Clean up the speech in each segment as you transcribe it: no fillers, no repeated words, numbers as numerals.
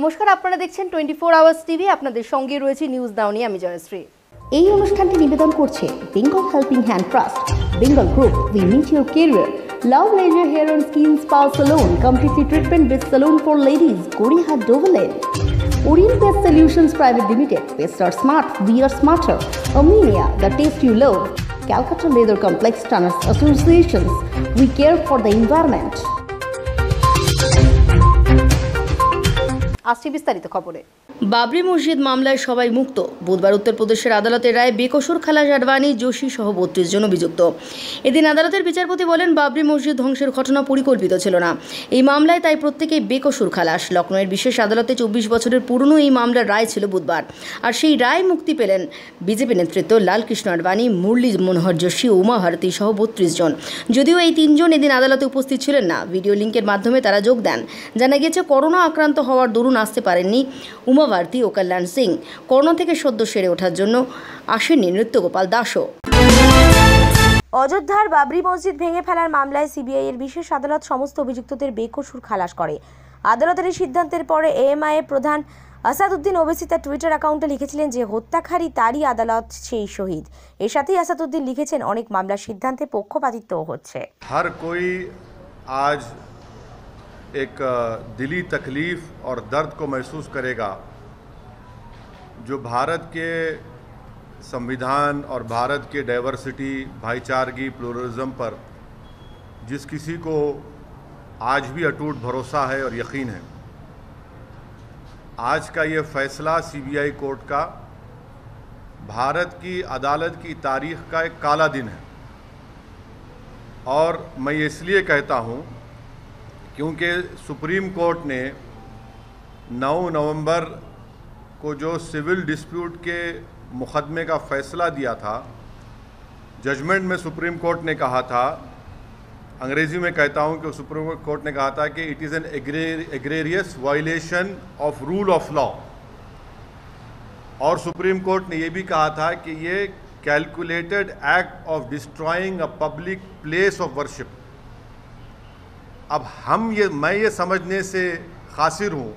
নমস্কার, আপনারা দেখছেন 24 আওয়ার্স টিভি। আপনাদের সঙ্গে রয়েছে নিউজ নাও নিয়ে আমি জয়শ্রী। এই অনুষ্ঠানটি নিবেদন করছে Bengal helping hand trust, Bengal group, we meet your career, love laser hair and skin spa salon, completely treatment with salon for ladies, Gariahat Dover Lane, Orient Best Solutions Private Limited, Best are smart, we are smarter, Amelia, the taste you love, Calcutta Leather Complex Tanners Associations, we care for the environment. আসছে বিস্তারিত খবরে। বাবরি মসজিদ মামলায় সবাই মুক্ত। বুধবার উত্তরপ্রদেশের আদালতের রায়ে বেকসুর খালাস আডবাণী, যোশী সহ 32 জন অভিযুক্ত। এদিন আদালতের বিচারপতি বলেন, বাবরি মসজিদ ধ্বংসের ঘটনা পরিকল্পিত ছিল না। এই মামলায় তাই প্রত্যেকেই বেকসুর খালাস। লখনৌয়ের বিশেষ আদালতে 24 বছরের পুরনো এই মামলার রায় ছিল বুধবার। আর সেই রায় মুক্তি পেলেন বিজেপি নেতৃত্ব লালকৃষ্ণ আডবাণী, মুরলী মনোহর যোশী, উমা ভারতী সহ 32 জন। যদিও এই 3 জন এদিন আদালতে উপস্থিত ছিলেন না, ভিডিও লিঙ্কের মাধ্যমে তারা যোগ দেন। জানা গেছে, করোনা আক্রান্ত হওয়ার দরুন আসতে পারেননি উমা ভারতী ও কল্যাণ সিং। করোনা থেকে সদ্য সেরে ওঠার জন্য আসেননি নৃত্যগোপাল দাসও। অযোধ্যার বাবরি মসজিদ ভেঙে ফেলার মামলায় সিবিআই এর বিশেষ আদালত সমস্ত অভিযুক্তদের বেকসুর খালাস করে। আদালতের এই সিদ্ধান্তের পরে এএমআই এর প্রধান আসাদুদ্দিন ওবেসি তার টুইটার অ্যাকাউন্টে লিখেছিলেন যে হত্যাকারী তারই আদালত সেই শহীদ। এর সাথেই আসাদুদ্দিন লিখেছেন, অনেক মামলার সিদ্ধান্তে পক্ষপাতিত্ব হচ্ছে। हर कोई आज एक दिली तकलीफ और दर्द को महसूस करेगा जो भारत के संविधान और भारत के डाइवर्सिटी, भाईचारगी, प्लुरलिज्म पर जिस किसी को आज भी अटूट भरोसा है और यकीन है। आज का ये फैसला सीबीआई कोर्ट का भारत की अदालत की तारीख का एक काला दिन है। और मैं ये इसलिए कहता हूँ क्योंकि सुप्रीम कोर्ट ने 9 नवंबर को जो सिविल डिस्प्यूट के मुकदमे का फ़ैसला दिया था, जजमेंट में सुप्रीम कोर्ट ने कहा था, अंग्रेज़ी में कहता हूँ कि सुप्रीम कोर्ट ने कहा था कि it is an egregious violation of rule of law. और सुप्रीम कोर्ट ने यह भी कहा था कि ये calculated act of destroying a public place of worship. अब मैं ये समझने से खासिर हूँ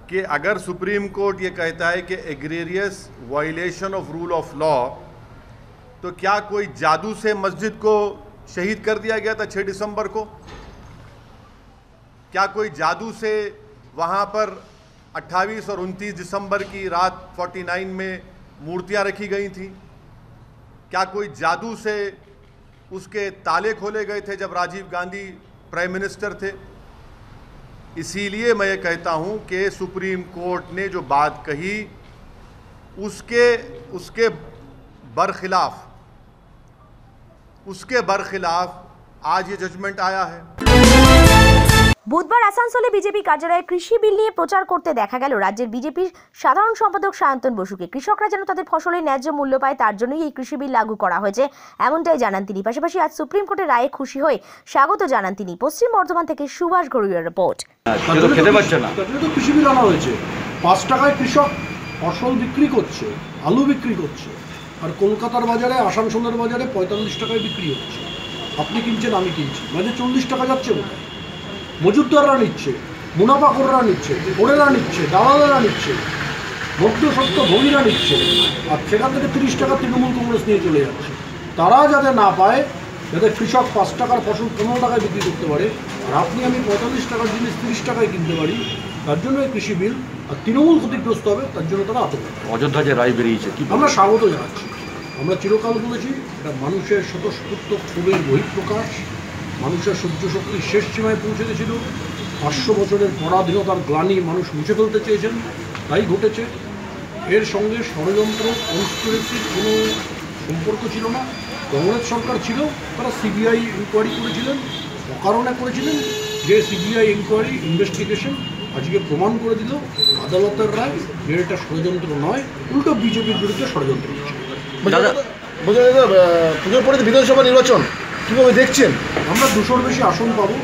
कि अगर सुप्रीम कोर्ट ये कहता है कि egregious violation of rule of law, तो क्या कोई जादू से मस्जिद को शहीद कर दिया गया था 6 दिसंबर को? क्या कोई जादू से वहाँ पर 28 और 29 दिसंबर की रात 49 में मूर्तियाँ रखी गई थी? क्या कोई जादू से उसके ताले खोले गए थे जब राजीव गांधी प्राइम मिनिस्टर थे? इसीलिए मैं ये कहता हूँ कि सुप्रीम कोर्ट ने जो बात कही उसके बरखिलाफ आज ये जजमेंट आया है। বুধবার আসানসোলে বিজেপি কার্যালয়ে কৃষি বিল নিয়ে প্রচার করতে দেখা গেল রাজ্যের বিজেপির সাধারণ সম্পাদক সায়ন্তন বসুকে। কৃষকরা যেন তাদের ফসলের ন্যায্য মূল্য পায়, তার জন্যই এই কৃষি বিল লাগু করা হয়েছে, এমনটাই জানান তিনি। পাশাপাশি আজ সুপ্রিম কোর্টের রায়ে খুশি হয়ে স্বাগত জানান তিনি। পশ্চিম বর্ধমান থেকে সুভাষ ঘড়ুইয়ার রিপোর্ট। খেতে পারছে না, কৃষি বিল আনা হয়েছে। 5 টাকায় কৃষক ফসল বিক্রি করছে, আলু বিক্রি করছে, আর কলকাতার বাজারে, আসানসোলের বাজারে 45 টাকায় বিক্রি হচ্ছে। আপনি কিনছেন, আমি কিনছি, মাঝে 40 টাকা যাচ্ছে বোধ হয়। মজুতদাররা নিচ্ছে, মুনাফাখোররা নিচ্ছে, ওরেরা নিচ্ছে, দালালেরা নিচ্ছে, মধ্যস্বত্ব ভোগীরা নিচ্ছে, আর সেখান থেকে 30 টাকা তৃণমূল কংগ্রেস নিয়ে চলে যাচ্ছে। তারা যাতে না পায়, যাতে কৃষক 5 টাকার ফসল 15 টাকায় বিক্রি করতে পারে, আর আপনি আমি 45 টাকার জিনিস 30 টাকায় কিনতে পারি, তার জন্য এই কৃষি বিল। আর তৃণমূল ক্ষতিগ্রস্ত হবে, তার জন্য তারা আতঙ্ক। অযোধ্যা যে রায় বেরিয়েছে, আমরা স্বাগত জানাচ্ছি। আমরা চিরকাল বলেছি, এটা মানুষের স্বতঃস্ফূর্ত ক্ষোভের বহিঃপ্রকাশ। মানুষের সহ্য শক্তির শেষ সীমায় পৌঁছে গেছিল। 500 বছরের পরাধীনতার গ্লানি মানুষ মুছে ফেলতে চেয়েছেন, তাই ঘটেছে। এর সঙ্গে ষড়যন্ত্র, কনস্পিরেসির কোনো সম্পর্ক ছিল না। কংগ্রেস সরকার ছিল, তারা সিবিআই ইনকোয়ারি করেছিলেন, অকারণে করেছিলেন। যে সিবিআই ইনকোয়ারি ইনভেস্টিগেশন আজকে প্রমাণ করে দিল আদালতের রায় যে এটা ষড়যন্ত্র নয়, উল্টো বিজেপির বিরুদ্ধে ষড়যন্ত্র হচ্ছে। পুজোর পরে বিধানসভা নির্বাচন কীভাবে দেখছেন? আমরা 200-র বেশি আসন পাবো।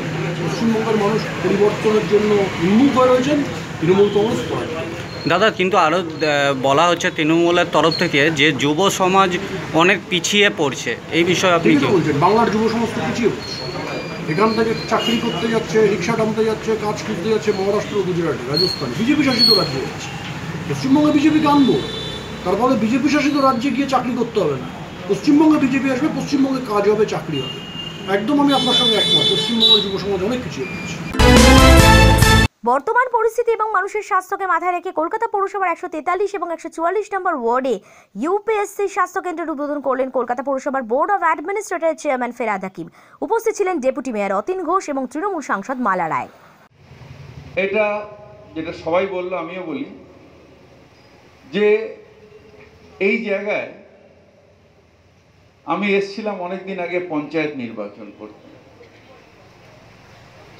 পশ্চিমবঙ্গের মানুষ পরিবর্তনের জন্য উন্মুখ হয়ে রয়েছেন, তৃণমূল কংগ্রেস পড়ে। দাদা, কিন্তু আরও বলা হচ্ছে তৃণমূলের তরফ থেকে যে যুব সমাজ অনেক পিছিয়ে পড়ছে, এই বিষয়ে আপনি কি বলছেন? বাংলার যুব সমাজ তো পিছিয়ে পড়ছে। এখান থেকে চাকরি করতে যাচ্ছে, রিক্সা টানতে যাচ্ছে, কাজ খুঁজতে যাচ্ছে মহারাষ্ট্র, গুজরাটে, রাজস্থানে, বিজেপি শাসিত রাজ্যে যাচ্ছে। পশ্চিমবঙ্গে বিজেপিকে আনবো, তারপরে বিজেপি শাসিত রাজ্যে গিয়ে চাকরি করতে হবে না, পশ্চিমবঙ্গে বিজেপি আসবে, পশ্চিমবঙ্গে কাজ হবে, চাকরি হবে। একদম আমি আপনার সঙ্গে একমত, পশ্চিমবঙ্গের যুব সমাজ অনেক কিছু হচ্ছে। বর্তমান পরিস্থিতি এবং মানুষের স্বাস্থ্যকে মাথায় রেখে কলকাতা পৌরসভার 143 এবং 144 নম্বর ওয়ার্ডে ইউপিএসসি স্বাস্থ্য কেন্দ্রের উদ্বোধন করলেন কলকাতা পৌরসভার বোর্ড অফ অ্যাডমিনিস্ট্রেটরের চেয়ারম্যান ফেরাদ হাকিম। উপস্থিত ছিলেন ডেপুটি মেয়র অতীন ঘোষ এবং তৃণমূল সাংসদ মালা রায়। এটা যেটা সবাই বললো, আমিও বলি যে এই জায়গায় আমি এসেছিলাম অনেকদিন আগে পঞ্চায়েত নির্বাচন করতে।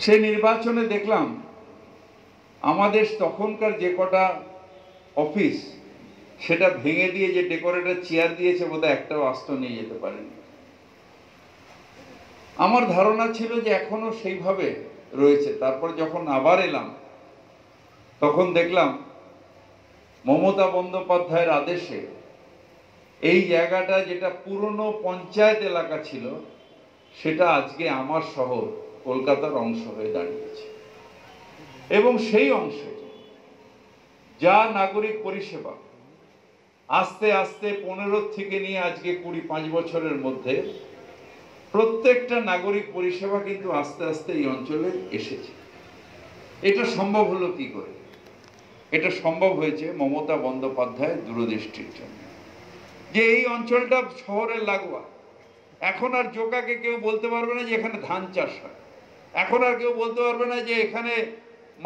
সেই নির্বাচনে দেখলাম আমাদের তখনকার যে কটা অফিস সেটা ভেঙে দিয়ে যে ডেকোরেটর চেয়ার দিয়েছে বোধহয় একটাও আস্ত নিয়ে যেতে পারেনি। আমার ধারণা ছিল যে এখনো সেইভাবে রয়েছে। তারপর যখন আবার এলাম তখন দেখলাম মমতা বন্দ্যোপাধ্যায়ের আদেশে এই জায়গাটা যেটা পুরনো পঞ্চায়েত এলাকা ছিল সেটা আজকে আমার শহর কলকাতার অংশ হয়ে দাঁড়িয়েছে। এবং সেই অংশে যা নাগরিক পরিষেবা আস্তে আস্তে 15 থেকে নিয়ে আজকে 25 বছরের মধ্যে প্রত্যেকটা নাগরিক পরিষেবা কিন্তু আস্তে আস্তে এই অঞ্চলে এসেছে। এটা সম্ভব হলো কি করে? এটা সম্ভব হয়েছে মমতা বন্দ্যোপাধ্যায়ের দূরদৃষ্টির জন্য, যে এই অঞ্চলটা শহরের লাগোয়া। এখন আর জোকাকে কেউ বলতে পারবে না যে এখানে ধান চাষ হয়, এখন আর কেউ বলতে পারবে না যে এখানে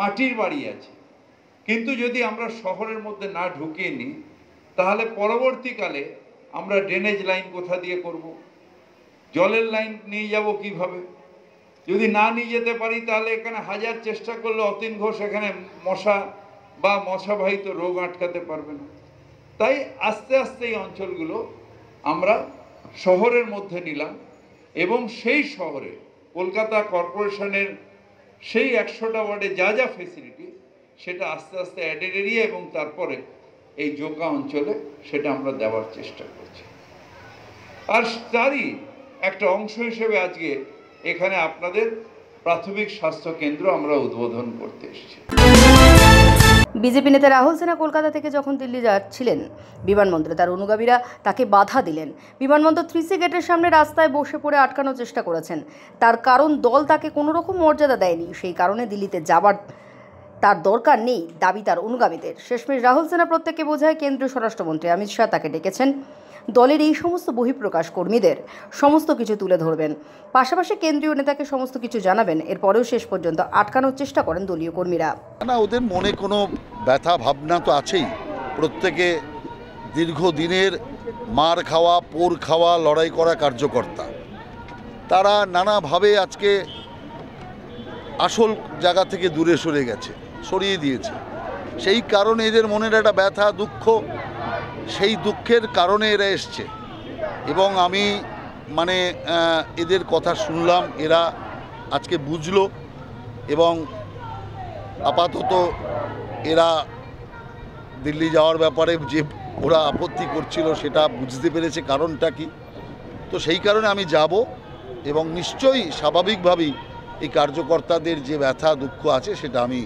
মাটির বাড়ি আছে। কিন্তু যদি আমরা শহরের মধ্যে না ঢুকিয়ে নিই তাহলে পরবর্তীকালে আমরা ড্রেনেজ লাইন কোথা দিয়ে করব, জলের লাইন নিয়ে যাব কিভাবে? যদি না নিয়ে যেতে পারি তাহলে এখানে হাজার চেষ্টা করলে অতীন ঘোষ এখানে মশা বা মশাবাহিত রোগ আটকাতে পারবে না। তাই আস্তে আস্তে এই অঞ্চলগুলো আমরা শহরের মধ্যে নিলাম এবং সেই শহরে কলকাতা কর্পোরেশনের সেই 100টা ওয়ার্ডে যা যা ফেসিলিটি সেটা আস্তে আস্তে অ্যাডেড এরিয়া এবং তারপরে এই জোকা অঞ্চলে সেটা আমরা দেওয়ার চেষ্টা করছি। আর তারই একটা অংশ হিসেবে আজকে এখানে আপনাদের প্রাথমিক স্বাস্থ্য কেন্দ্র আমরা উদ্বোধন করতে এসেছি। বিজেপি নেতা রাহুল সিনহা কলকাতা থেকে যখন দিল্লি যাচ্ছিলেন বিমানবন্দরে তার অনুগামীরা তাকে বাধা দিলেন। বিমানবন্দর 3C গেটের সামনে রাস্তায় বসে পড়ে আটকানোর চেষ্টা করেছেন। তার কারণ দল তাকে কোনো রকম মর্যাদা দেয়নি, সেই কারণে দিল্লিতে যাবার তার দরকার নেই দাবি তার অনুগামীদের। শেষমেশ রাহুল সিনহা প্রত্যেককে বোঝায় কেন্দ্রীয় স্বরাষ্ট্রমন্ত্রী অমিত শাহ তাকে ডেকেছেন দলের এই সমস্ত বহিঃপ্রকাশ কর্মীদের সমস্ত কিছু তুলে ধরবেন, পাশাপাশি কেন্দ্রীয় নেতাকে সমস্ত কিছু জানাবেন। এরপরেও শেষ পর্যন্ত আটকানোর চেষ্টা করেন দলীয় কর্মীরা। না, ওদের মনে কোনো ব্যথা ভাবনা তো আছেই। প্রত্যেকে দীর্ঘদিনের মার খাওয়া, পোর খাওয়া, লড়াই করা কার্যকর্তা। তারা নানাভাবে আজকে আসল জায়গা থেকে দূরে সরে গেছে, সরিয়ে দিয়েছে। সেই কারণে এদের মনের একটা ব্যথা, দুঃখ, সেই দুঃখের কারণে এরা এসছে। এবং আমি এদের কথা শুনলাম, এরা আজকে বুঝলো এবং আপাতত এরা দিল্লি যাওয়ার ব্যাপারে যে ওরা আপত্তি করছিল সেটা বুঝতে পেরেছে কারণটা কি। তো সেই কারণে আমি যাব এবং নিশ্চয়ই স্বাভাবিকভাবেই এই কার্যকর্তাদের যে ব্যথা দুঃখ আছে সেটা আমি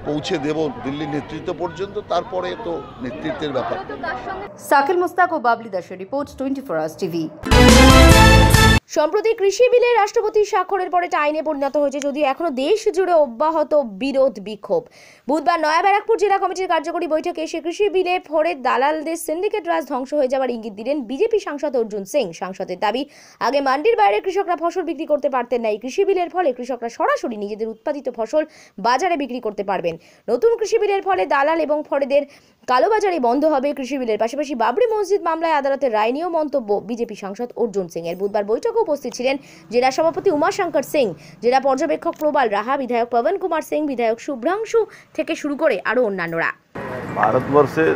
পৌঁছে দেব দিল্লির নেতৃত্ব পর্যন্ত। তারপরে তো নেতৃত্বের ব্যাপার। সাকিল মুস্তাক ও বাবলি দাসের রিপোর্ট 24 আওয়ার্স টিভি। সম্প্রতি কৃষি বিলে রাষ্ট্রপতির স্বাক্ষরের পরে এটা আইনে পরিণত হয়েছে, যদিও এখনো দেশ জুড়ে অব্যাহত বিরোধ বিক্ষোভ। বুধবার নয়া ব্যারাকপুর জেলা কমিটির কার্যকরী বৈঠকে এসে কৃষি বিলে ফলে দালালদের সিন্ডিকেট রাজ ধ্বংস হয়ে যাওয়ার ইঙ্গিত দিলেন বিজেপি সাংসদ অর্জুন সিং। সাংসদের দাবি, আগে মান্ডির বাইরে কৃষকরা ফসল বিক্রি করতে পারতেন না। এই কৃষি বিলের ফলে কৃষকরা সরাসরি নিজেদের উৎপাদিত ফসল বাজারে বিক্রি করতে পারবেন। নতুন কৃষি বিলের ফলে দালাল এবং ফরেদের কালোবাজারি বন্ধ হবে। কৃষি বিলের পাশাপাশি বাবরি মসজিদ মামলায় আদালতের রায় নিয়েও মন্তব্য বিজেপি সাংসদ অর্জুন সিং এর। বুধবার বৈঠকে উপস্থিত ছিলেন জেলা সভাপতি উমাশঙ্কর সিং, জেলা পর্যবেক্ষক প্রবাল রাহা, বিধায়ক পবন কুমার সিং, বিধায়ক শুভ্রাংশু থেকে শুরু করে আরও অন্যান্যরা। ভারতবর্ষের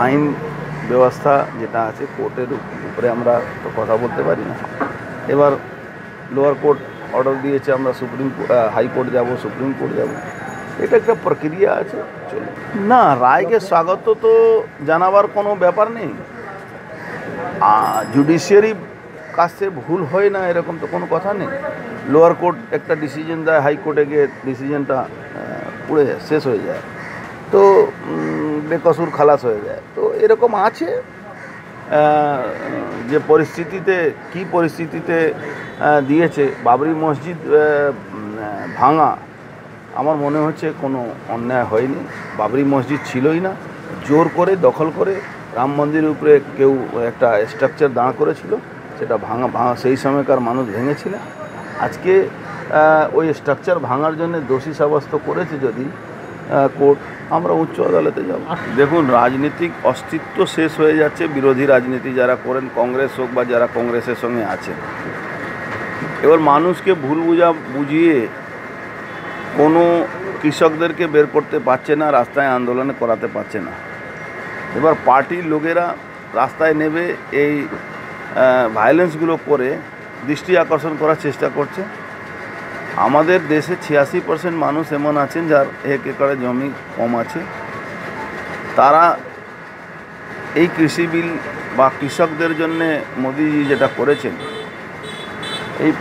আইন ব্যবস্থা যেটা আছে, কোর্টের উপরে আমরা তো কথা বলতে পারি না। এবার লোয়ার কোর্ট অর্ডার দিয়েছে, আমরা হাইকোর্ট যাব, সুপ্রিম কোর্ট যাব, এটা একটা প্রক্রিয়া আছে, চলো না। রায়কে স্বাগত তো জানাবার কোনো ব্যাপার নেই। জুডিশিয়ারি কাছে ভুল হয় না এরকম তো কোনো কথা নেই। লোয়ার কোর্ট একটা ডিসিশন দেয়, হাইকোর্টে গিয়ে ডিসিশনটা পুড়ে যায়, শেষ হয়ে যায়, তো বেকসুর খালাস হয়ে যায়। তো এরকম আছে যে পরিস্থিতিতে, কি পরিস্থিতিতে দিয়েছে বাবরি মসজিদ ভাঙা, আমার মনে হচ্ছে কোনো অন্যায় হয়নি। বাবরি মসজিদ ছিলই না, জোর করে দখল করে রাম মন্দিরের উপরে কেউ একটা স্ট্রাকচার দাঁড় করেছিল, সেটা ভাঙা সেই সময়কার মানুষ ভেঙেছিলেন। আজকে ওই স্ট্রাকচার ভাঙার জন্য দোষী সাব্যস্ত করেছে যদি কোর্ট, আমরা উচ্চ আদালতে যাব। দেখুন, রাজনৈতিক অস্তিত্ব শেষ হয়ে যাচ্ছে। বিরোধী রাজনীতি যারা করেন, কংগ্রেস হোক বা যারা কংগ্রেসের সঙ্গে আছেন, এবার মানুষকে ভুল বুঝিয়ে কোনো কৃষকদেরকে বের করতে পারছে না, রাস্তায় আন্দোলন করাতে পারছে না। এবার পার্টির লোকেরা রাস্তায় নেবে এই ভায়োলেন্সগুলো করে দৃষ্টি আকর্ষণ করার চেষ্টা করছে। আমাদের দেশে 86% মানুষ এমন আছেন যার 1 একরে জমি কম আছে। তারা এই কৃষি বিল বা কৃষকদের জন্য মোদিজি যেটা করেছেন, এই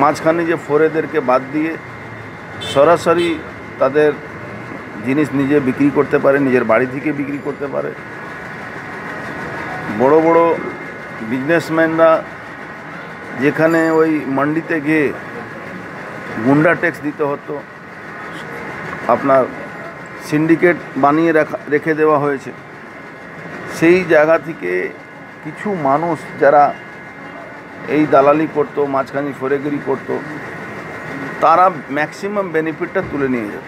মাঝখানে যে ফোরেদেরকে বাদ দিয়ে সরাসরি তাদের জিনিস নিজে বিক্রি করতে পারে, নিজের বাড়ি থেকে বিক্রি করতে পারে। বড় বড় বিজনেসম্যানরা যেখানে ওই মান্ডিতে গিয়ে গুন্ডা ট্যাক্স দিতে হতো, আপনার সিন্ডিকেট বানিয়ে রেখে দেওয়া হয়েছে। সেই জায়গা থেকে কিছু মানুষ যারা এই দালালি করতো, মাঝখানে ফোরেগিরি করতো, তারা ম্যাক্সিমাম বেনিফিটটা তুলে নিয়ে যেত।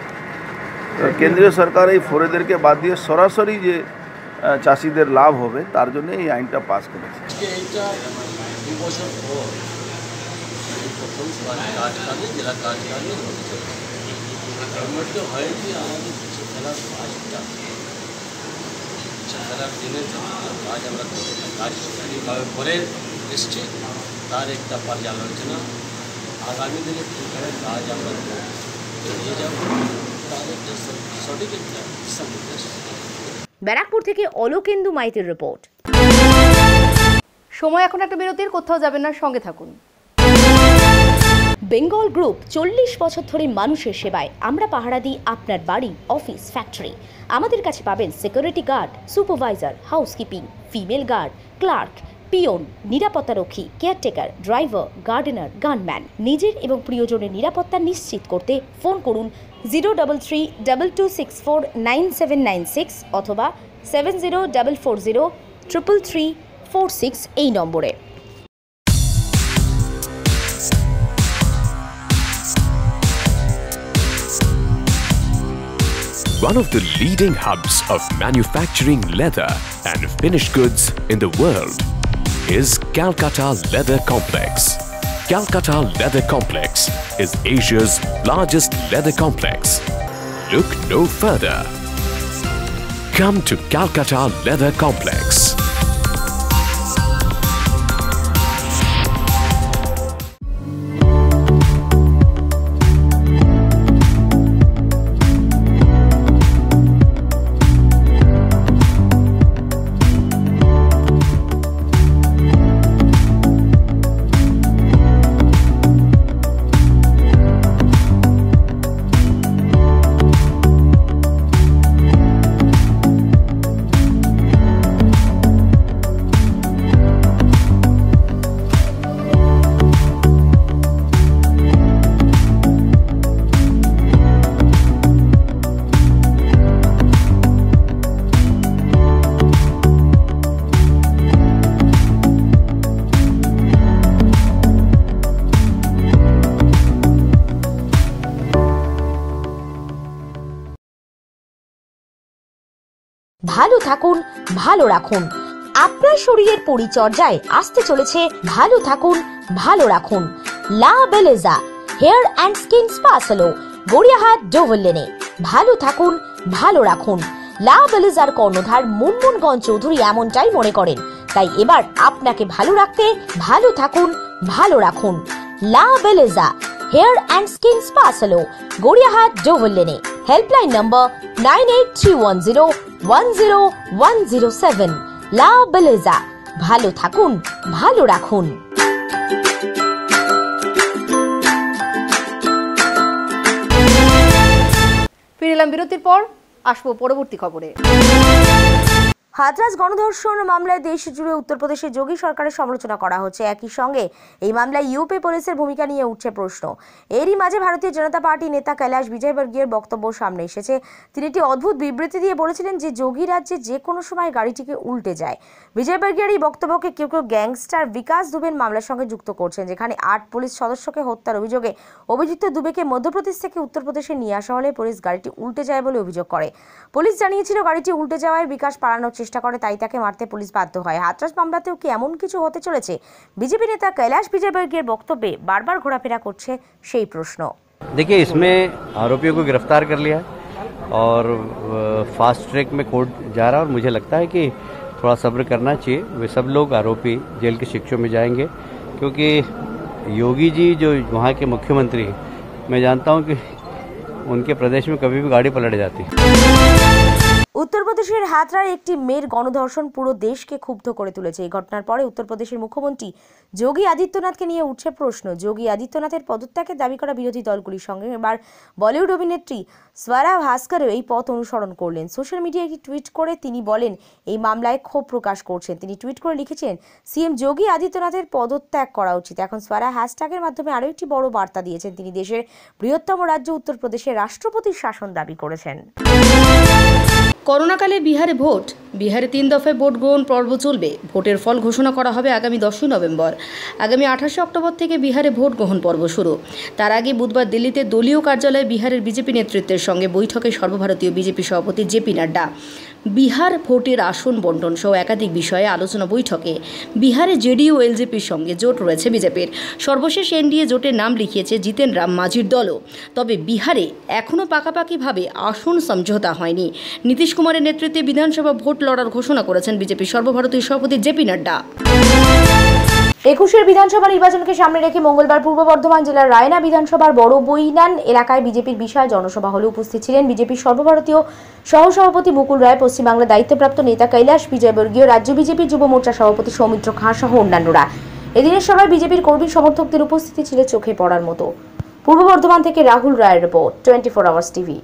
কেন্দ্রীয় সরকার এই ফোরেদেরকে বাদ দিয়ে সরাসরি যে চাষিদের লাভ হবে তার জন্য এই আইনটা পাস করেছে। এইটা 2 বছর পর প্রথম কাজকালে জেলা কাজকালে এর মধ্যে হয় যে আমাদের কিছু খেলার কাজটা খেলার দিনের কাজ আমরা কাজ কীভাবে করে এসছি তার একটা পর্যালোচনা, আগামী দিনে কী করে কাজ আমরা নিয়ে যাব তার একটা সঠিক একটা নির্দেশ। ব্যারাকপুর থেকে অলোকেন্দু মাইতির রিপোর্ট। সময় এখন একটা বিরতির, কোথাও যাবেন না, সঙ্গে থাকুন। বেঙ্গল গ্রুপ 40 বছর ধরে মানুষের সেবায়। আমরা পাহারা দিই আপনার বাড়ি, অফিস, ফ্যাক্টরি। আমাদের কাছে পাবেন security guard, supervisor, housekeeping, female guard, clerk, পিয়ন, নিরাপত্তারক্ষী, কেয়ারটেকার, ড্রাইভার, গার্ডেনার, গানম্যান। নিজের এবং প্রিয়জনের নিরাপত্তা নিশ্চিত করতে ফোন করুন 0332649796 অথবা 7044033346 এই নম্বরে। One of the leading hubs of manufacturing leather and finished goods in the world is Calcutta Leather Complex. Calcutta Leather Complex is Asia's largest leather complex. Look no further. Come to Calcutta Leather Complex. ভালো থাকুন, ভালো রাখুন। আপনার শরীরের পরিচর্যায় আসতে চলেছে ভালো থাকুন, ভালো রাখুন La Belleza hair and skin spa salon, Gariahat Dover লেনে। ভালো থাকুন, ভালো রাখুন। লা বেলেজার কর্ণধার মুনমুনগঞ্জ চৌধুরী এমনটাই মনে করেন, তাই এবার আপনাকে ভালো রাখতে ভালো থাকুন, ভালো রাখুন La Belleza hair and skin spa salon, Gariahat Dover লেনে। Helpline number 9831010107। লা বেলেজা, ভালো থাকুন, ভালো রাখুন। নিলাম বিরতির পর, আসবো পরবর্তী খবরে। হাথরাস গণধর্ষণ মামলায় দেশ জুড়ে উত্তরপ্রদেশের যোগী সরকারের সমালোচনা করা হচ্ছে। একই সঙ্গে এই মামলায় ইউপি পুলিশের ভূমিকা নিয়ে উঠছে প্রশ্ন। এরই মাঝে ভারতীয় জনতা পার্টি নেতা কৈলাশ বিজয়বর্গীয়ের বক্তব্য সামনে এসেছে। তিনি একটি অদ্ভুত বিবৃতি দিয়ে বলেছিলেন যে যোগী রাজ্যে যে কোনো সময় গাড়িটিকে উল্টে যায়। বিজয়বর্গীয়ের এই বক্তব্যকে কেউ কেউ গ্যাংস্টার বিকাশ দুবের মামলার সঙ্গে যুক্ত করছেন, যেখানে 8 পুলিশ সদস্যকে হত্যার অভিযোগে অভিযুক্ত দুবেকে মধ্যপ্রদেশ থেকে উত্তরপ্রদেশে নিয়ে আসা হলে পুলিশ গাড়িটি উল্টে যায় বলে অভিযোগ করে। পুলিশ জানিয়েছিল গাড়িটি উল্টে যাওয়ায় বিকাশ পালানোর চেষ্টা করে, তাই তাকে মারতে পুলিশ বাধ্য হয়। হাথরাস মামলাতেও কি এমন কিছু হতে চলেছে? বিজেপি নেতা কৈলাশ বিজয়বর্গীয়ের বক্তব্যে বারবার ঘোরাফেরা করছে সেই প্রশ্ন। देखिए, इसमें आरोपियों को गिरफ्तार कर लिया और फास्ट ट्रैक में कोर्ट जा रहा है और मुझे लगता है कि थोड़ा सब्र करना चाहिए। वे सब लोग आरोपी जेल की शिक्षों में जाएंगे, क्योंकि योगी जी जो वहाँ के मुख्यमंत्री, मैं जानता हूँ कि उनके प्रदेश में कभी भी गाड़ी पलट जाती। উত্তরপ্রদেশের হাতরার একটি মেয়ের গণধর্ষণ পুরো দেশকে ক্ষুব্ধ করে তুলেছে। এই ঘটনার পরে উত্তরপ্রদেশের মুখ্যমন্ত্রী যোগী আদিত্যনাথকে নিয়ে উঠছে প্রশ্ন। যোগী আদিত্যনাথের পদত্যাগের দাবি করা বিরোধী দলগুলির সঙ্গে এবার বলিউড অভিনেত্রী স্বরা ভাস্করও এই পথ অনুসরণ করলেন। সোশ্যাল মিডিয়ায় একটি টুইট করে তিনি বলেন এই মামলায় ক্ষোভ প্রকাশ করছেন। তিনি টুইট করে লিখেছেন, সিএম যোগী আদিত্যনাথের পদত্যাগ করা উচিত। এখন স্বরা হ্যাশট্যাগের মাধ্যমে আরও একটি বড় বার্তা দিয়েছেন। তিনি দেশের বৃহত্তম রাজ্য উত্তরপ্রদেশের রাষ্ট্রপতির শাসন দাবি করেছেন। করোনাকালে বিহারে ভোট। বিহারে 3 দফায় ভোট গ্রহণ পর্ব চলবে। ভোটের ফল ঘোষণা করা হবে আগামী 10 নভেম্বর। আগামী 28 অক্টোবর থেকে বিহারে ভোট গ্রহণ পর্ব শুরু। তার আগে বুধবার দিল্লিতে দলীয় কার্যালয়ে বিহারের বিজেপি নেতৃত্বের সঙ্গে বৈঠকে সর্বভারতীয় বিজেপি সভাপতি জেপি নাড্ডা। বিহার ভোটের আসন বন্টন সহ একাধিক বিষয়ে আলোচনা বৈঠকে বিহারে জেডিইউ এলজেপির সঙ্গে জোট রয়েছে বিজেপির। সর্বশেষ এনডিএ জোটের নাম লিখিয়েছে জিতেন রাম মাঝির দলও। তবে বিহারে এখনও পাকাপাকিভাবে আসন সমঝোতা হয়নি। নীতিশ কুমারের নেতৃত্বে বিধানসভা ভোট লড়ার ঘোষণা করেছেন বিজেপির সর্বভারতীয় সভাপতি জেপি নাড্ডা। 21 বিধানসভা নির্বাচনকে সামনে রেখে মঙ্গলবার পূর্ব বর্ধমান জেলার রায়না বিধানসভার বড় বইনান এলাকায় বিজেপির বিশাল জনসভা হলে উপস্থিত ছিলেন বিজেপির সর্বভারতীয় সহসভাপতি মুকুল রায়, পশ্চিমবাংলার দায়িত্বপ্রাপ্ত নেতা কৈলাশ বিজয়বর্গীয়, রাজ্য বিজেপির যুব মোর্চা সভাপতি সৌমিত্র খাঁ সহ অন্যান্যরা। এদিনের সভায় বিজেপির কর্মী সমর্থকদের উপস্থিতি ছিল চোখে পড়ার মতো। পূর্ব বর্ধমান থেকে রাহুল রায়ের রিপোর্ট, 24 আওয়ার্স টিভি।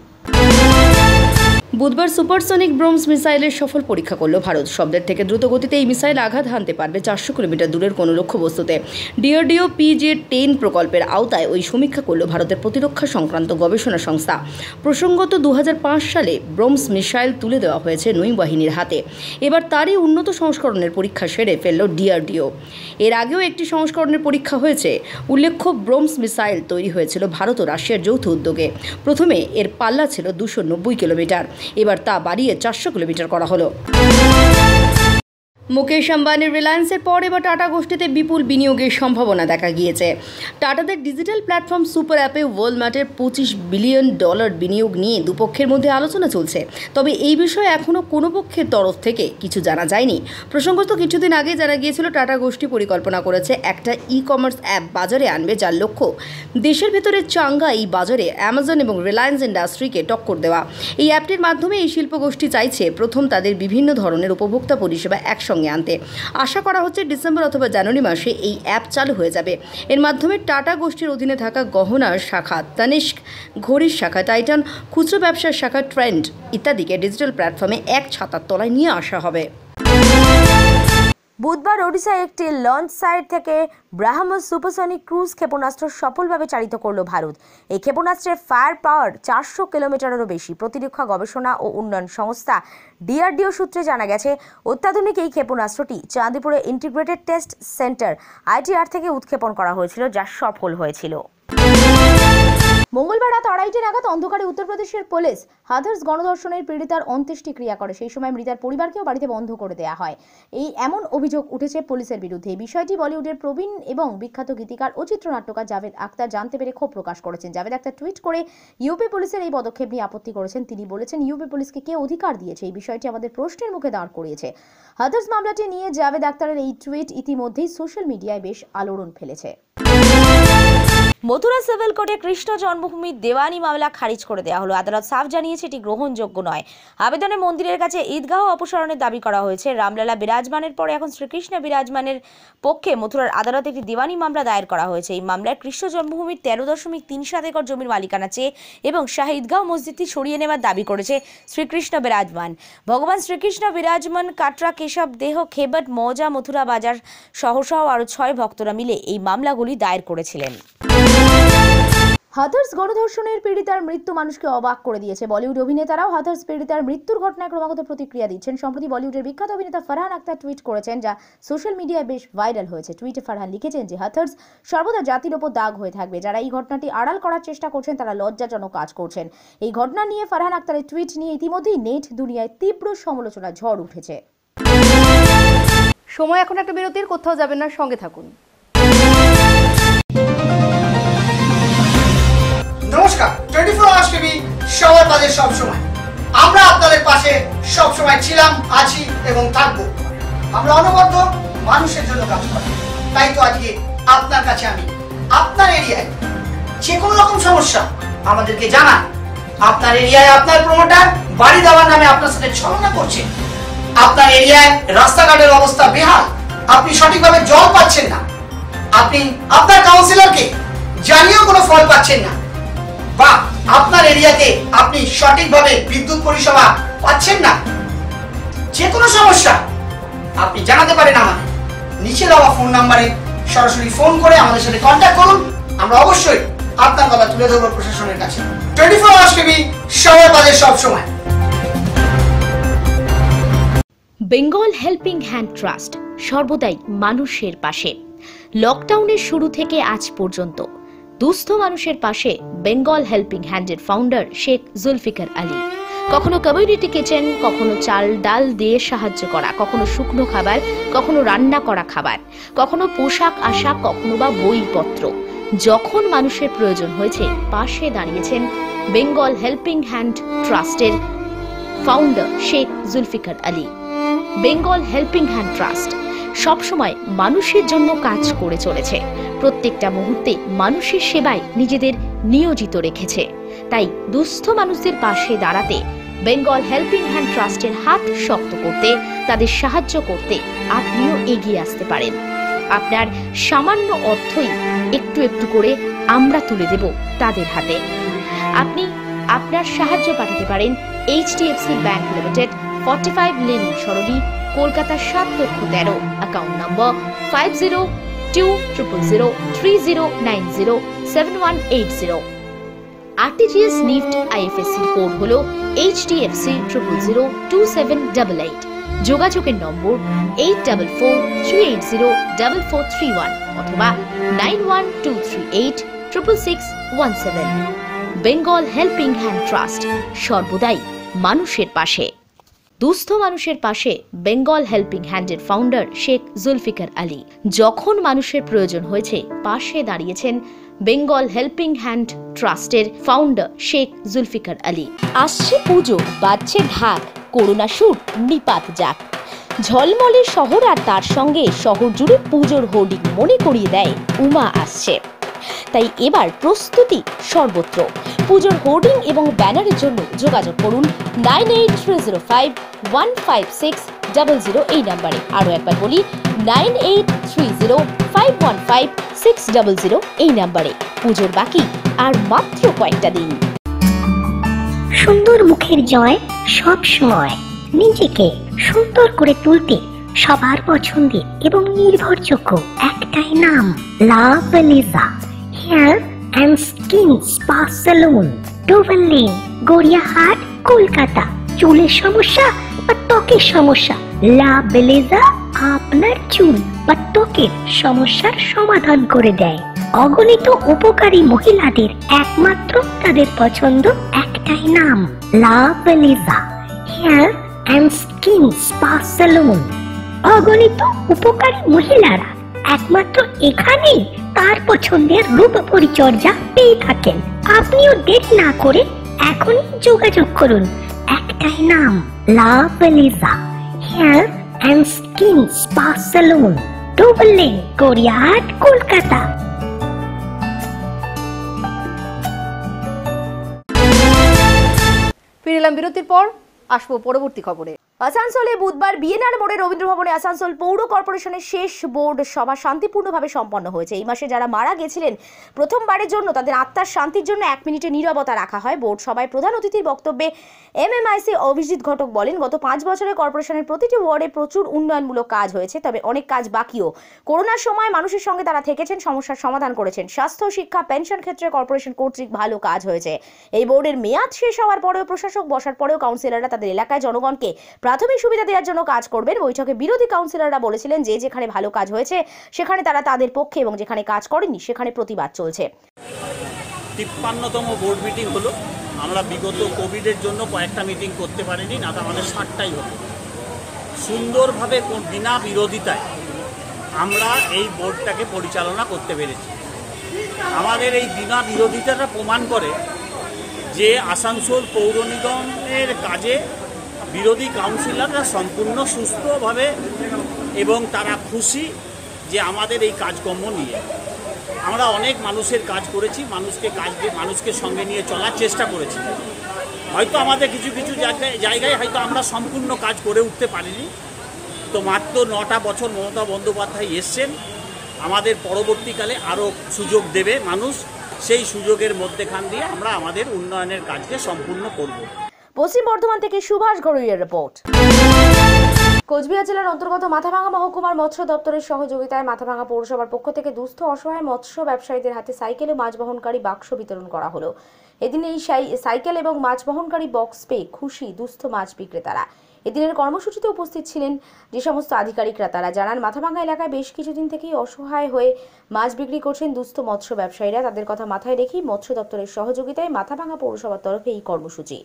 বুধবার সুপারসনিক ব্রোমস মিসাইলের সফল পরীক্ষা করল ভারত। শব্দের থেকে দ্রুত গতিতে এই মিসাইল আঘাত হানতে পারবে 400 কিলোমিটার দূরের কোনো লক্ষ্যবস্তুতে। ডিআরডিও PJ-10 প্রকল্পের আওতায় ওই সমীক্ষা করল ভারতের প্রতিরক্ষা সংক্রান্ত গবেষণা সংস্থা। প্রসঙ্গত 2005 সালে ব্রোমস মিসাইল তুলে দেওয়া হয়েছে নৌবাহিনীর হাতে। এবার তারই উন্নত সংস্করণের পরীক্ষা সেরে ফেলল ডিআরডিও। এর আগেও একটি সংস্করণের পরীক্ষা হয়েছে। উল্লেখ্য, ব্রোমস মিসাইল তৈরি হয়েছিল ভারত ও রাশিয়ার যৌথ উদ্যোগে। প্রথমে এর পাল্লা ছিল 290 কিলোমিটার, এবার তা বাড়িয়ে 400 কিলোমিটার করা হলো। মুকেশ আম্বানির রিলায়েন্সের পর এবার টাটা গোষ্ঠীতে বিপুল বিনিয়োগের সম্ভাবনা দেখা গিয়েছে। টাটাদের ডিজিটাল প্ল্যাটফর্ম সুপার অ্যাপে ওয়ালমার্টের $25 বিলিয়ন বিনিয়োগ নিয়ে দুপক্ষের মধ্যে আলোচনা চলছে। তবে এই বিষয়ে এখনও কোনো পক্ষের তরফ থেকে কিছু জানা যায়নি। প্রসঙ্গত কিছুদিন আগে জানা গিয়েছিল টাটা গোষ্ঠী পরিকল্পনা করেছে একটা ই-কমার্স অ্যাপ বাজারে আনবে, যার লক্ষ্য দেশের ভেতরে চাঙ্গা এই বাজারে অ্যামাজন এবং রিলায়েন্স ইন্ডাস্ট্রিকে টক্কর দেওয়া। এই অ্যাপটির মাধ্যমে এই শিল্পগোষ্ঠী চাইছে প্রথম তাদের বিভিন্ন ধরনের উপভোক্তা পরিষেবা একসঙ্গে আনতে। আশা করা হচ্ছে ডিসেম্বর অথবা জানুয়ারি মাসে এই অ্যাপ চালু হয়ে যাবে। এর মাধ্যমে টাটা গোষ্ঠীর অধীনে থাকা গহনার শাখা তানিষ্ক, ঘড়ির শাখা টাইটান, খুচরো ব্যবসার শাখা ট্রেন্ড ইত্যাদিকে ডিজিটাল প্ল্যাটফর্মে এক ছাতার তলায় নিয়ে আসা হবে। বুধবার ওড়িশায় একটি লঞ্চ সাইট থেকে ব্রাহ্মস সুপারসনিক ক্রুজ ক্ষেপণাস্ত্র সফলভাবে চালিত করল ভারত। এই ক্ষেপণাস্ত্রের ফায়ার পাওয়ার 400 কিলোমিটারেরও বেশি। প্রতিরক্ষা গবেষণা ও উন্নয়ন সংস্থা ডিআরডিও সূত্রে জানা গেছে, অত্যাধুনিক এই ক্ষেপণাস্ত্রটি চাঁদিপুরে ইন্টিগ্রেটেড টেস্ট সেন্টার ITR থেকে উৎক্ষেপণ করা হয়েছিল, যা সফল হয়েছিল। মঙ্গলবার রাত 2:30 নাগাদ অন্ধকারে উত্তরপ্রদেশের পুলিশ হাথরস গণধর্ষণের পীড়িতার অন্ত্যেষ্টিক্রিয়া করে। সেই সময় মৃতার পরিবারকেও বাড়িতে বন্ধ করে দেওয়া হয়। এমন অভিযোগ উঠেছে পুলিশের বিরুদ্ধে। এই বিষয়টি বলিউডের প্রবীণ এবং বিখ্যাত গীতিকার ও চিত্রনাট্যকার জাভেদ আখতার জানতে পেরে ক্ষোভ প্রকাশ করেছেন। জাভেদ আখতার টুইট করে ইউপি পুলিশের এই পদক্ষেপ নিয়ে আপত্তি করেছেন। তিনি বলেছেন, ইউপি পুলিশকে কে অধিকার দিয়েছে? এই বিষয়টি আমাদের প্রশ্নের মুখে দাঁড় করিয়েছে। হাথরস মামলাটি নিয়ে জাভেদ আখতারের এই টুইট ইতিমধ্যেই সোশ্যাল মিডিয়ায় বেশ আলোড়ন ফেলেছে। মথুরা সিভিল কোর্টে কৃষ্ণ জন্মভূমির দেওয়ানি মামলা খারিজ করে দেওয়া হলো। আদালত সাফ জানিয়েছে এটি গ্রহণযোগ্য নয়। আবেদনে মন্দিরের কাছে ঈদগাহ অপসারণের দাবি করা হয়েছে। রামলালা বিরাজমানের পরে এখন শ্রীকৃষ্ণ বিরাজমানের পক্ষে মথুরার আদালতে একটি দেওয়ানি মামলা দায়ের করা হয়েছে। এই মামলায় কৃষ্ণ জন্মভূমির 13.37 একর জমির মালিকানা চেয়ে এবং শাহ ঈদগাহ মসজিদটি সরিয়ে নেওয়ার দাবি করেছে শ্রীকৃষ্ণ বিরাজমান। ভগবান শ্রীকৃষ্ণ বিরাজমান কাটরা কেশব দেহ খেবট মৌজা মথুরা বাজার সহ আরো 6 ভক্তরা মিলে এই মামলাগুলি দায়ের করেছিলেন। হাথরস গণধর্ষণের পীড়িতার মৃত্যু মানুষকে অবাক করে দিয়েছে। বলিউড অভিনেতারাও হাথরস পীড়িতার মৃত্যুর ঘটনায় ক্রমাগত প্রতিক্রিয়া দিচ্ছেন। সম্প্রতি বলিউডের বিখ্যাত অভিনেতা ফারহান আক্তার টুইট করেছেন, যা সোশ্যাল মিডিয়ায় বেশ ভাইরাল হয়েছে। টুইটে ফারহান লিখেছেন যে হাথরস সর্বদা জাতির ওপর দাগ হয়ে থাকবে। যারা এই ঘটনাটি আড়াল করার চেষ্টা করছেন তারা লজ্জাজনক কাজ করছেন। এই ঘটনা নিয়ে ফারহান আক্তারের টুইট নিয়ে ইতিমধ্যেই নেট দুনিয়ায় তীব্র সমালোচনা ঝড় উঠেছে। সময় এখন একটা বিরতির, কোথাও যাবেন না, সঙ্গে থাকুন। নমস্কার, 24 আওয়ার্স টিভি সবার পাশে সব সময়। আমরা আপনাদের পাশে সব সময় ছিলাম, আছি এবং থাকব। আমরা অনবদ্য মানুষের জন্য কাজ করি। তাই তো আজকে আপনার কাছে আমি আপনার এরিয়ায় যে কোনো রকম সমস্যা আমাদেরকে জানান। আপনার এরিয়ায় আপনার প্রমোটার বাড়ি দেওয়ার নামে আপনার সাথে ছলনা করছে। আপনার এরিয়ায় রাস্তাঘাটের অবস্থা বেহাল, আপনি সঠিকভাবে জল পাচ্ছেন না, আপনি আপনার কাউন্সিলরকে জানিয়েও কোনো ফল পাচ্ছেন না, বা আপনার এরিয়াতে আপনি সঠিকভাবে বিদ্যুৎ পরিষেবা পাচ্ছেন না, যে কোনো সমস্যা আপনি জানাতে পারেন আমাদের নিচে দেওয়া ফোন নাম্বারে সরাসরি ফোন করে আমাদের সাথে কন্ট্যাক্ট করুন। আমরা অবশ্যই আপনার কথা তুলে ধরব প্রশাসনের কাছে। 24 আওয়ার্স টিভি সবার পাশে সব সময়। বেঙ্গল হেল্পিং হ্যান্ড ট্রাস্ট সর্বদাই মানুষের পাশে। লকডাউনের শুরু থেকে আজ পর্যন্ত দুস্থ মানুষের পাশে বেঙ্গল হেল্পিং হ্যান্ডের ফাউন্ডার শেখ জুলফিকার আলী। কখনো কমিউনিটি কিচেন, কখনো চাল ডাল দিয়ে সাহায্য করা, কখনো শুকনো খাবার, কখনো রান্না করা খাবার, কখনো পোশাক আশাক, কখনো বা বইপত্র। যখন মানুষের প্রয়োজন হয়েছে পাশে দাঁড়িয়েছেন বেঙ্গল হেল্পিং হ্যান্ড ট্রাস্টের founder Sheikh Zulfikar Ali. Bengal helping hand trust সবসময় মানুষের জন্য কাজ করে চলেছে। প্রত্যেকটা মুহূর্তে মানুষের সেবায় নিজেদের নিয়োজিত রেখেছে। তাই দুস্থ মানুষদের পাশে দাঁড়াতে, বেঙ্গল হেল্পিং হ্যান্ড ট্রাস্টের হাত শক্ত করতে, তাদের সাহায্য করতে আপনিও এগিয়ে আসতে পারেন। আপনার সামান্য অর্থই একটু একটু করে আমরা তুলে দেব তাদের হাতে। আপনি আপনার সাহায্য পাঠাতে পারেন HDFC ব্যাংক লিমিটেড, 45 লেন সরণি, Kolkata 7,13,, account number 502030907180। RTGS NEFT IFSC code হলো HDFC 0002788। যোগাযোগের নম্বর 8443804431 অথবা 9123866617। বেঙ্গল হেল্পিং হ্যান্ড ট্রাস্ট সর্বদাই মানুষের পাশে। দুস্থ মানুষের পাশে বেঙ্গল হেল্পিং হ্যান্ডের ফাউন্ডার শেখ জুলফিকার আলী। যখন মানুষের প্রয়োজন হয়েছে পাশে দাঁড়িয়েছেন বেঙ্গল হেল্পিং হ্যান্ড ট্রাস্টের ফাউন্ডার শেখ জুলফিকার আলী। আসছে পুজো, বাজছে ঢাক, করোনা শুট নিপাত যাক। ঝলমলে শহর আর তার সঙ্গে শহর জুড়ে পুজোর হোর্ডিং মনে করিয়ে দেয় উমা আসছে। তাই এবার প্রস্তুতি সর্বত্র। পুজোর হোর্ডিং এবং ব্যানারের জন্য যোগাযোগ করুন 9830515600 এই নাম্বারে। আরও একবার বলি 9830515600 এই নাম্বারে। পুজোর বাকি আর মাত্র কয়েকটা দিন। সুন্দর মুখের জয় সব সময়। নিজেকে সুন্দর করে তুলতে সবার পছন্দের এবং নির্ভরযোগ্য একটাই নাম, La Belleza hair and skin spa salon, Dover lane, Gariahat, Kolkata. চুলের সমস্যা বা ত্বকের সমস্যা, লা বেলিজা আপনার চুল বা ত্বকের সমস্যার সমাধান করে দেয়। অগণিত উপকারী মহিলাদের একমাত্র তাদের পছন্দ একটাই নাম, La Belleza hair and skin spa salon. অগণিত উপকারী মহিলারা একমাত্র এখানেই তার পছন্দের রূপ পরিচর্যা পেয়ে থাকেন। আপনিও দেরি না করে এখনই যোগাযোগ করুন। একটাই নাম, La Belleza hair and skin spa salon, Dover lane, Gariahat, Kolkata. গেলাম বিরতির পর, আসবো পরবর্তী খবরে। আসানসোলে বুধবার বিএনআর মোড়ে রবীন্দ্র ভবনে আসানসোল পৌর কর্পোরেশনের শেষ বোর্ড সভা শান্তিপূর্ণভাবে সম্পন্ন হয়েছে। এই মাসে যারা মারা গেছিলেন প্রথমবারের জন্য তাদের আত্মার শান্তির জন্য 1 মিনিটের নীরবতা রাখা হয়। বোর্ড সভায় প্রধান অতিথির বক্তব্যে এমএমআইসি অভিজিৎ ঘটক বলেন, গত 5 বছরে কর্পোরেশনের প্রতিটি ওয়ার্ডে প্রচুর উন্নয়নমূলক কাজ হয়েছে, তবে অনেক কাজ বাকিও। করোনার সময় মানুষের সঙ্গে তারা থেকেছেন, সমস্যার সমাধান করেছেন। স্বাস্থ্য, শিক্ষা, পেনশন ক্ষেত্রে কর্পোরেশন কর্তৃক ভালো কাজ হয়েছে। এই বোর্ডের মেয়াদ শেষ হওয়ার পরেও প্রশাসক বসার পরেও কাউন্সিলররা তাদের এলাকায় জনগণকে প্রাথমিক সুবিধা দেওয়ার জন্য কাজ করবেন। বৈঠকে বিরোধী কাউন্সিলররা বলেছিলেন যে যেখানে ভালো কাজ হয়েছে সেখানে তারা তাদের পক্ষে এবং যেখানে কাজ করেনি সেখানে প্রতিবাদ চলছে। 53তম বোর্ড মিটিং হলো। আমরা বিগত কোভিডের জন্য কয়েকটা মিটিং করতে পারিনি, না তো আমাদের 60টাই হলো। সুন্দরভাবে বিনা বিরোধিতায় আমরা এই বোর্ডটাকে পরিচালনা করতে পেরেছি। আমাদের এই বিনা বিরোধিতাটা প্রমাণ করে যে আসানসোল পৌর নিগমের কাজে বিরোধী কাউন্সিলররা সম্পূর্ণ সুস্থভাবে এবং তারা খুশি যে আমাদের এই কাজকর্ম নিয়ে। আমরা অনেক মানুষের কাজ করেছি, মানুষকে সঙ্গে নিয়ে চলার চেষ্টা করেছি। হয়তো আমাদের কিছু কিছু জায়গায় হয়তো আমরা সম্পূর্ণ কাজ করে উঠতে পারিনি। তো মাত্র 9টা বছর মমতা বন্দ্যোপাধ্যায় এসছেন, আমাদের পরবর্তীকালে আরও সুযোগ দেবে মানুষ। সেই সুযোগের মধ্যেখান দিয়ে আমরা আমাদের উন্নয়নের কাজকে সম্পূর্ণ করব। পশ্চিম বর্ধমান থেকে সুভাষ ঘরুইয়ের রিপোর্ট। কোচবিহার জেলার অন্তর্গত মাথাভাঙা মহকুমার মৎস্য দপ্তরের সহযোগিতায় মাথাভাঙা পৌরসভার পক্ষ থেকে দুস্থ অসহায় মৎস্য ব্যবসায়ীদের হাতে সাইকেল ও মাছ বহনকারী বাক্স বিতরণ করা হলো। এদিন এই সাইকেল এবং মাছ বহনকারী বক্স পেয়ে খুশি দুস্থ মাছ বিক্রেতারা। এদিনের কর্মসূচিতে উপস্থিত ছিলেন যে সমস্ত আধিকারিকরা, তারা জানান মাথাভাঙা এলাকায় বেশ কিছুদিন থেকেই অসহায় হয়ে মাছ বিক্রি করছেন দুস্থ মৎস্য ব্যবসায়ীরা। তাদের কথা মাথায় রেখেই মৎস্য দপ্তরের সহযোগিতায় মাথাভাঙা পৌরসভার তরফে এই কর্মসূচি।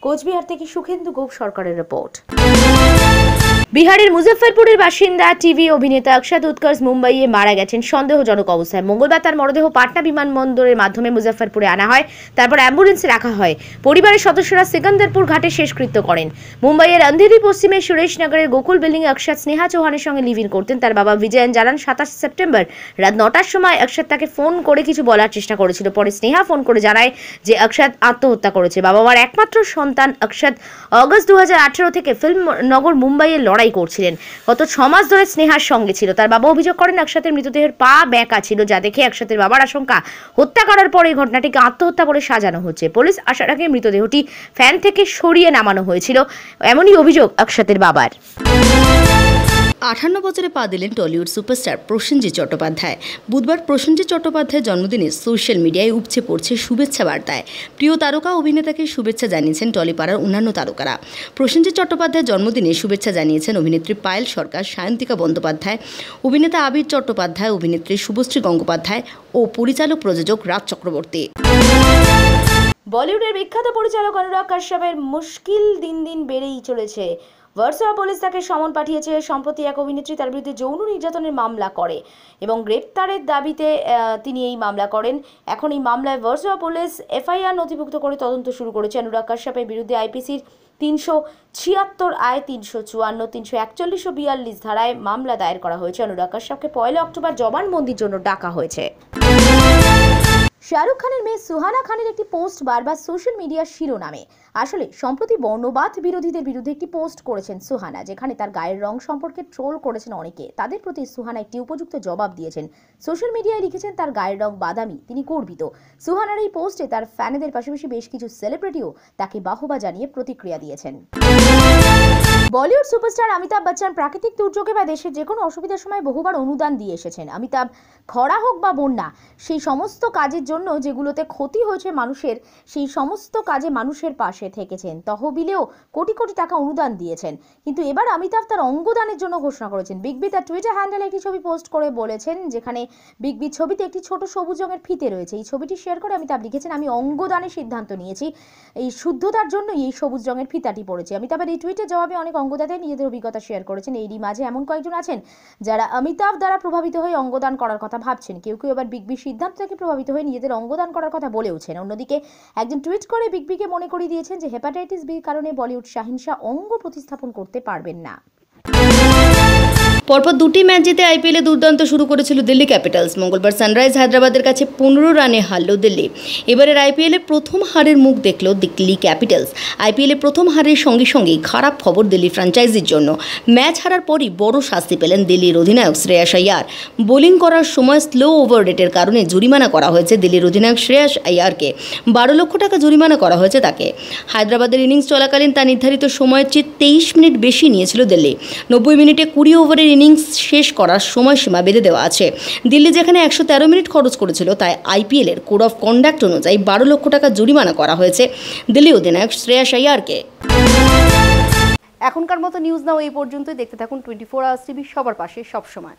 কোচবিহার থেকে সুখেন্দু গোপ সরকারের রিপোর্ট। বিহারের মুজফ্ফরপুরের বাসিন্দা টিভি অভিনেতা অক্ষত উৎকর্ষ মুম্বাইয়ে মারা গেছেন সন্দেহজনক অবস্থায়। মঙ্গলবার তার মরদেহ পাটনা বিমানবন্দরের মাধ্যমে মুজফ্ফরপুরে আনা হয়, তারপর অ্যাম্বুলেন্সে রাখা হয়। পরিবারের সদস্যরা সিকান্দারপুর ঘাটে শেষকৃত্য করেন। মুম্বাইয়ের অন্ধেরি পশ্চিমে সুরেশনগরের গোকুল বিল্ডিংয়ে অক্ষত স্নেহা চৌহানের সঙ্গে লিভ ইন করতেন। তার বাবা বিজয়ন জানান 27 সেপ্টেম্বর রাত 9টার সময় অক্ষত তাকে ফোন করে কিছু বলার চেষ্টা করেছিল। পরে স্নেহা ফোন করে জানায় যে অক্ষত আত্মহত্যা করেছে। বাবা মার একমাত্র সন্তান অক্ষত অগস্ট 2018 থেকে ফিল্মনগর মুম্বাইয়ে লড়াই করছিলেন। গত 6 মাস ধরে স্নেহার সঙ্গে ছিল। তার বাবা অভিযোগ করেন অক্ষতের মৃতদেহের পা বেঁকা ছিল, যা দেখে অক্ষতের বাবার আশঙ্কা হত্যা করার পর এই ঘটনাটিকে আত্মহত্যা বলে সাজানো হচ্ছে। পুলিশ আসার আগে মৃতদেহটি ফ্যান থেকে সরিয়ে নামানো হয়েছিল, এমনই অভিযোগ অক্ষতের বাবার। 58 বছরে পা দিলেন টলিউড সুপারস্টার প্রসেনজিৎ চট্টোপাধ্যায়। বুধবার প্রসেনজিৎ চট্টোপাধ্যায়ের জন্মদিনে সোশ্যাল মিডিয়ায় উপচে পড়ছে শুভেচ্ছা বার্তায়। প্রিয় তারকা অভিনেতাকে শুভেচ্ছা জানিয়েছেন টলিপাড়ার অন্যান্য তারকারা। প্রসেনজিৎ চট্টোপাধ্যায়ের জন্মদিনে শুভেচ্ছা জানিয়েছেন অভিনেত্রী পায়েল সরকার, সায়ন্তিকা বন্দ্যোপাধ্যায়, অভিনেতা আবির চট্টোপাধ্যায়, অভিনেত্রী শুভশ্রী গঙ্গোপাধ্যায় ও পরিচালক প্রযোজক রাজ চক্রবর্তী। বলিউডের বিখ্যাত পরিচালক অনুরাগ কাশ্যপের মুশকিল দিন দিন বেড়েই চলেছে। ভার্সোয়া পুলিশ তাকে সমন পাঠিয়েছে। সম্প্রতি এক অভিনেত্রী তার বিরুদ্ধে যৌন নির্যাতনের মামলা করে এবং গ্রেপ্তারের দাবিতে তিনি এই মামলা করেন। এখন এই মামলায় ভার্সোয়া পুলিশ এফআইআর নথিভুক্ত করে তদন্ত শুরু করেছে। অনুরাগ কাশ্যপের বিরুদ্ধে আইপিসির 376 আয় 354, 341 ও 42 ধারায় মামলা দায়ের করা হয়েছে। অনুরাগ কাশ্যপকে 1 অক্টোবর জবানবন্দির জন্য ডাকা হয়েছে। শাহরুখ খানের মেয়ে সুহানা খানের একটি পোস্ট বারবার সোশ্যাল মিডিয়ার শিরোনামে। আসলে সম্প্রতি বর্ণবাদ বিরোধীদের বিরুদ্ধে একটি পোস্ট করেছেন সুহানা, যেখানে তার গায়ের রং সম্পর্কে ট্রোল করেছেন অনেকে। তাদের প্রতি সুহানা একটি উপযুক্ত জবাব দিয়েছেন। সোশ্যাল মিডিয়ায় লিখেছেন তার গায়ের রং বাদামি, তিনি গর্বিত। সুহানার এই পোস্টে তার ফ্যানেদের পাশাপাশি বেশ কিছু সেলিব্রিটিও তাকে বাহবা জানিয়ে প্রতিক্রিয়া দিয়েছেন। বলিউড সুপারস্টার অমিতাভ বচ্চন প্রাকৃতিক দুর্যোগে বা দেশের যে কোনো অসুবিধার সময় বহুবার অনুদান দিয়ে এসেছেন। অমিতাভ খরা হোক বা বন্যা, সেই সমস্ত কাজের জন্য যেগুলোতে ক্ষতি হয়েছে মানুষের, সেই সমস্ত কাজে মানুষের পাশে থেকেছেন। তহবিলেও কোটি কোটি টাকা অনুদান দিয়েছেন। কিন্তু এবার অমিতাভ তার অঙ্গদানের জন্য ঘোষণা করেছেন। বিগ বি তার টুইটার হ্যান্ডেলে একটি ছবি পোস্ট করে বলেছেন, যেখানে বিগ বি ছবিতে একটি ছোট সবুজ রঙের ফিতে রয়েছে। এই ছবিটি শেয়ার করে অমিতাভ লিখেছেন, আমি অঙ্গদানের সিদ্ধান্ত নিয়েছি, এই শুদ্ধতার জন্য এই সবুজ রঙের ফিতাটি পড়েছে। অমিতাভের এই টুইটের জবাবে অনেক অঙ্গদাতাই নিজেদের অভিজ্ঞতা শেয়ার করেছেন। এরই মাঝে এমন কয়েকজন আছেন যারা অমিতাভ দ্বারা প্রভাবিত হয়ে অঙ্গদান করার কথা ভাবছেন। কেউ কেউ এবার বিগ বির সিদ্ধান্ত থেকে প্রভাবিত হয়ে নিজেদের অঙ্গদান করার কথা বলেওছেন। অন্যদিকে একজন টুইট করে বিগ বিকে মনে করিয়ে দিয়েছেন যে হেপাটাইটিস বির কারণে বলিউড শাহিনশা অঙ্গ প্রতিস্থাপন করতে পারবেন না। পরপর দুটি ম্যাচ জিতে আইপিএলে দুর্দান্ত শুরু করেছিল দিল্লি ক্যাপিটালস। মঙ্গলবার সানরাইজ হায়দ্রাবাদের কাছে 15 রানে হারল দিল্লি। এবারের আইপিএলে প্রথম হারের মুখ দেখল দিল্লি ক্যাপিটালস। আইপিএলে প্রথম হারের সঙ্গে সঙ্গেই খারাপ খবর দিল্লি ফ্র্যাঞ্চাইজির জন্য। ম্যাচ হারার পরই বড় শাস্তি পেলেন দিল্লির অধিনায়ক শ্রেয়াস আইয়ার। বোলিং করার সময় স্লো ওভার রেটের কারণে জরিমানা করা হয়েছে দিল্লির অধিনায়ক শ্রেয়াস আইয়ারকে। 12 লক্ষ টাকা জরিমানা করা হয়েছে তাকে। হায়দ্রাবাদের ইনিংস চলাকালীন তা নির্ধারিত সময়ের চেয়ে 23 মিনিট বেশি নিয়েছিল দিল্লি। 90 মিনিটে 20 ওভারের ইনিংস শেষ করার সময়সীমা বেঁধে দেওয়া আছে। দিল্লি যেখানে 113 মিনিট খরচ করেছিল, তাই আইপিএলের কোড অফ কন্ডাক্ট অনুযায়ী 12 লক্ষ টাকা জরিমানা করা হয়েছে দিল্লি অধিনায়ক শ্রেয়াস আইয়ারকে। এখনকার মতো নিউজ নাও এই পর্যন্তই। দেখতে থাকুন 24 আওয়ার্স টিভি, সবার পাশে সব সময়।